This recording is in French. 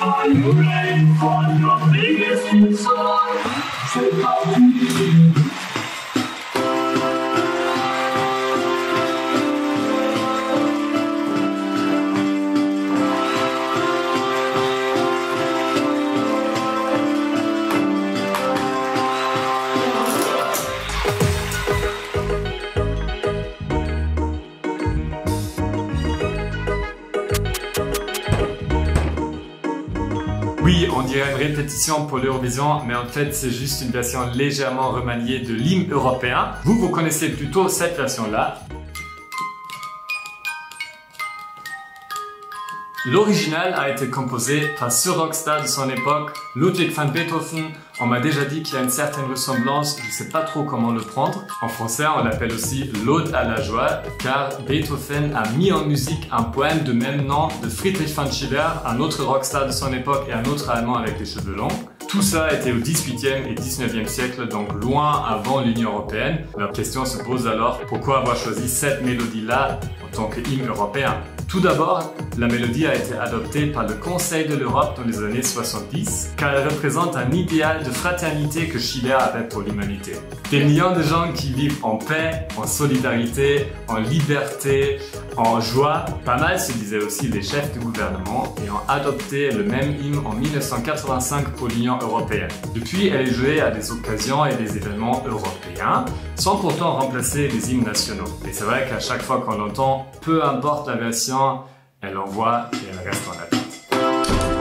Are you ready for your biggest hit song? C'est parti. Oui, on dirait une répétition pour l'Eurovision, mais en fait c'est juste une version légèrement remaniée de l'hymne européen. Vous connaissez plutôt cette version-là. L'original a été composé par ce rockstar de son époque, Ludwig van Beethoven. On m'a déjà dit qu'il y a une certaine ressemblance, je ne sais pas trop comment le prendre. En français, on l'appelle aussi l'Ode à la joie, car Beethoven a mis en musique un poème de même nom de Friedrich von Schiller, un autre rockstar de son époque et un autre Allemand avec des cheveux longs. Tout ça était au XVIIIe et XIXe siècle, donc loin avant l'Union européenne. La question se pose alors, pourquoi avoir choisi cette mélodie-là en tant que hymne européen? Tout d'abord, la mélodie a été adoptée par le Conseil de l'Europe dans les années 70, car elle représente un idéal de fraternité que Schiller avait pour l'humanité. Des millions de gens qui vivent en paix, en solidarité, en liberté, en joie. Pas mal se disaient aussi les chefs du gouvernement et ont adopté le même hymne en 1985 pour l'Union européenne. Depuis, elle est jouée à des occasions et des événements européens, sans pourtant remplacer les hymnes nationaux. Et c'est vrai qu'à chaque fois qu'on l'entend, peu importe la version, elle envoie et elle reste en la tête.